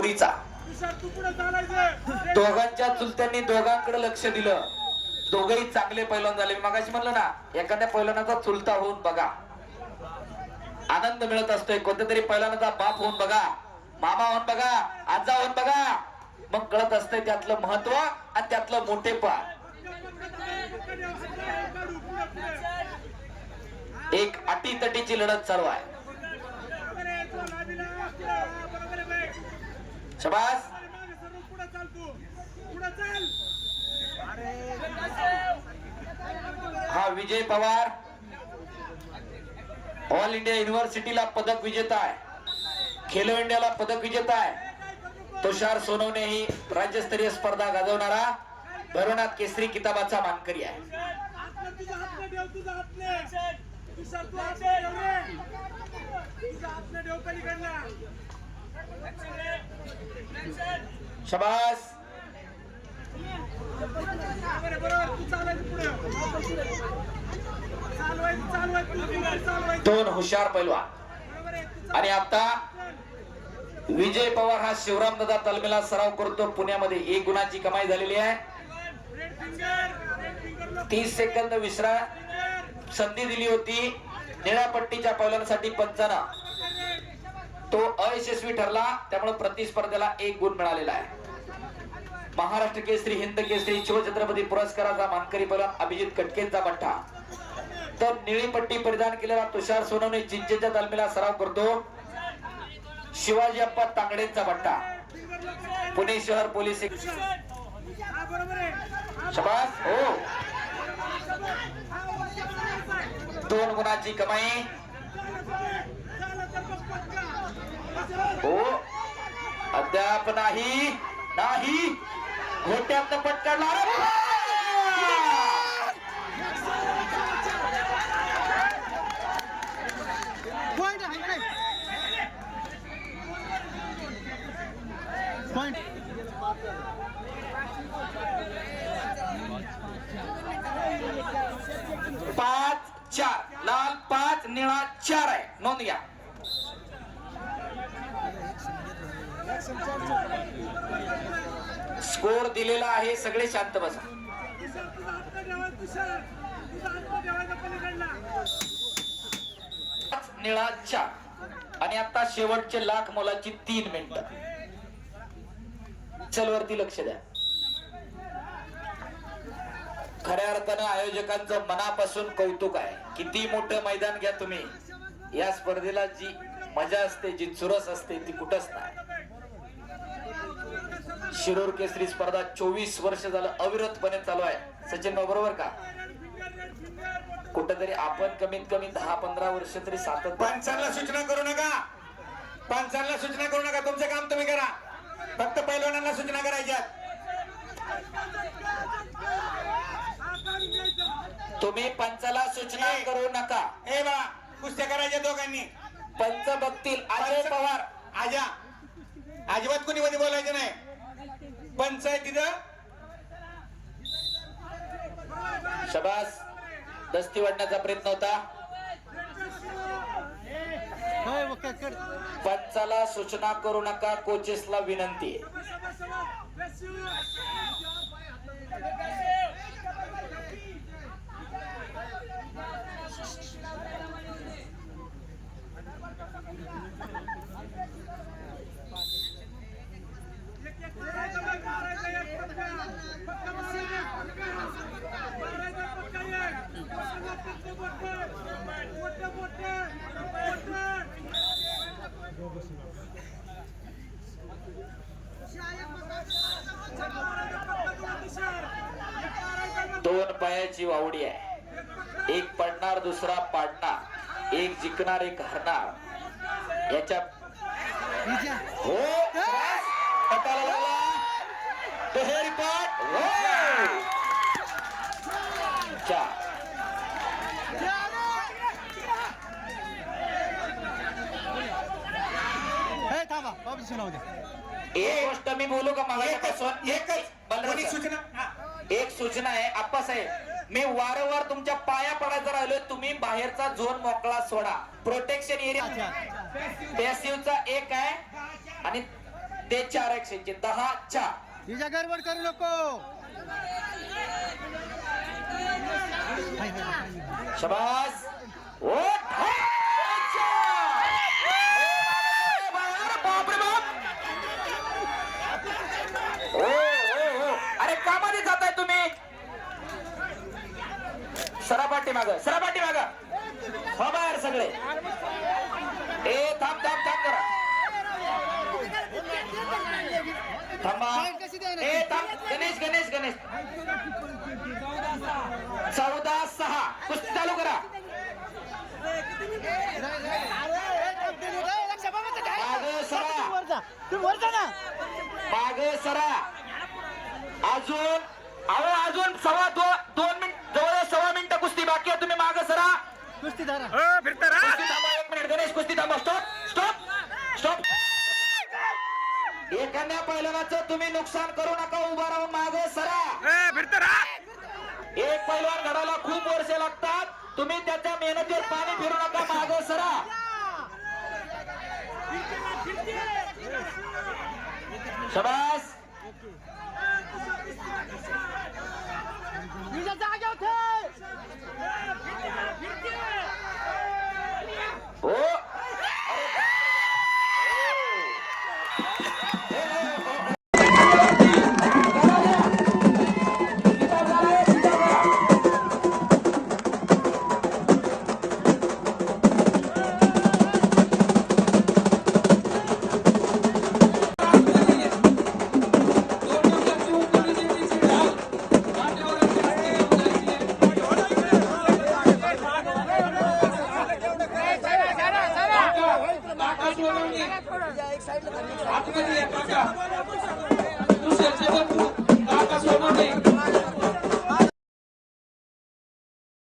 मोरीचा. दोघांच्या चुलत्यांनी दोघांकडे लक्ष दिलं. दोघही चांगले पैलवान झाले. मगाशी म्हणलं ना, एखाद्या पैलवानाचा चुलता होऊन बघा, आनंद मिळत असतोय. कोणत्या तरी पैलवानाचा बाप होऊन बघा, मामा होऊन बघा, आजा होऊन बघा, मग कळत असतंय त्यातलं महत्व आणि त्यातलं मोठेपण. एक अटीतटीची लढत चालू आहे. शाबास. हा विजय पवार ऑल इंडिया युनिव्हर्सिटीला पदक विजेता आहे, खेलो इंडियाला पदक विजेता आहे. तुषार सोनवणे ही राज्यस्तरीय स्पर्धा गाजवणारा भरवनाथ केसरी किताबाचा मानकरी आहे. शाबास. दोन हुशार पैलवान. आणि आता विजय पवार हा शिवरामदादा तालमीला सराव करतो पुण्यामध्ये. 1 गुणाची कमाई झालेली आहे. 30 सेकंद विश्राम संधी दिली होती निळ्या पट्टीच्या पैलवानासाठी पंचांना, तो अयशस्वी ठरला. त्यामुळे प्रतिस्पर्धेला 1 गुण मिळालेला आहे. महाराष्ट्र केसरी, हिंद केसरी, शिवछत्रपती पुरस्काराचा मानकरी पैलवान अभिजित कटकेंचा बट्टा. तर निळी पट्टी परिधान केलेला तुषार सोनवणे चिंचेच्या तालमीला सराव करतो. शिवाजी अप्पा तांगडेंचा बट्टा, पुणे शहर पोलीस. शाबास. हो, 2 गुणाची कमाई. हो, अद्याप नाही नाही घोट्यात पटकाडला. पॉइंट 5-4 लाल 5 निळा 4 आहे. नोंद घ्या. स्कोर दिलेला आहे. सगळे शांत बसा. निळा 4. आणि आता शेवटचे लाख मोलाची 3 मिनिटं. चल वरती लक्ष द्या. खऱ्या अर्थानं आयोजकांचं मनापासून कौतुक आहे. किती मोठं मैदान घ्या तुम्ही, या स्पर्धेला जी मजा असते, जी चुरस असते, ती कुठंच नाही. शिरूर केसरी स्पर्धा 24 वर्ष झालं अविरतपणे चालू आहे. सचिन भाऊ बरोबर का? कुठंतरी आपण कमीत कमी 10-15 वर्ष तरी सातत्य. पंचांना सूचना करू नका, पंचांना सूचना करू नका. तुमचं काम तुम्ही करा. फक्त पैलवानांना सूचना करायच्या. तुम्ही पंचाला सूचना करू नका. ए बा, कुस्त्या करायच्या दोघांनी. पंच बघतील. अजय पवार. आजा, अजिबात कोणी मध्ये बोलायचं नाही. पंच आहे तिथं. शबास. दस्ती वाढण्याचा प्रयत्न होता. पंचाला सूचना करू नका. कोचेसला विनंती. दोन पायाची वावडी आहे. एक पडणार, दुसरा पाडणार. एक जिंकणार, एक हरणार. याच्या हो पटाला लागला. दुहेरी पाट. एक गोष्ट मी बोलू का? मला एक सूचना आहे आप्पासाहेब. मी वारंवार तुमच्या पाया पडायचं राहिलोय. तुम्ही बाहेरचा झोन मोकळा सोडा. प्रोटेक्शन एरिया पॅसिव्हचा 1 आहे आणि ते 4 एक्सचेंजचे 10-4. तिच्या गडबड करू नको. शबास. ओ बापरे बाप. ओ अरे कामध्ये जाताय तुम्ही. सरापाटी माग हो बाहेर सगळे. ए थांब करा. थांबा. ए थांब. गणेश 14-6 कुस्ती चालू करा. माग सरा. अजून सव्वा दोन मिनिट, जवळ 1.25 मिनिटं कुस्ती बाकी आहे. तुम्ही माग सरा. कुस्ती धरा. फिरता रा. कुस्ती थांबा 1 मिनिट. गणेश कुस्ती थांबा. स्टॉप. एखाद्या पैलवानाचं तुम्ही नुकसान करू नका. उभा राहून माग सरा. फिरता रा. एक पैलवान घडायला खूप वर्ष लागतात. तुम्ही त्याच्या मेहनतीवर पाणी फिरू नका. माग सरा. शबास.